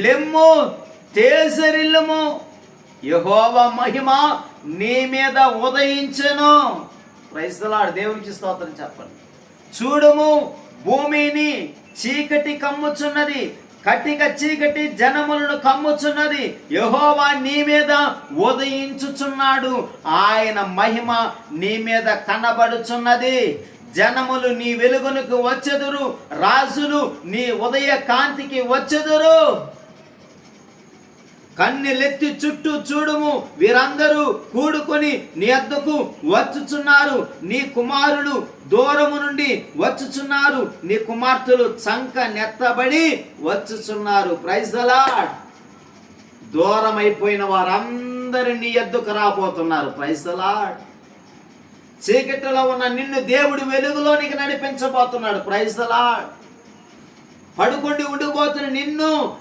లెమ్ము, తేజరిల్లుము, యెహోవా మహిమ నీ మీద ఉదయించెను. Praise the lord. దేవునికి స్తోత్రం చెప్పండి. చూడుము, భూమిని చీకటి కమ్ముచున్నది, కటిక చీకటి జనములను కమ్ముచున్నది. యెహోవా నీ మీద ఉదయించుచున్నాడు, ఆయన మహిమ నీ మీద కనబడుచున్నది. జనములు నీ వెలుగునకు వచ్చెదరు, రాజులు నీ ఉదయ కాంతికి వచ్చెదరు. కన్నెలెత్తి చుట్టూ చూడుము, వీరందరూ కూడుకొని నీ వద్దకు వచ్చుచున్నారు. నీ కుమారులు దూరము నుండి వచ్చుచున్నారు, నీ కుమార్తెలు చంక నెత్తబడి వచ్చుచున్నారు. Praise the Lord. దూరం అయిపోయిన వారందరూ నీ వద్దకు రాబోతున్నారు. Praise the Lord. చీకటిలో ఉన్న నిన్ను దేవుడు వెలుగులోనికి నడిపించబోతున్నాడు. Praise the lord. పడుకొని ఉండిపోతున్న నిన్ను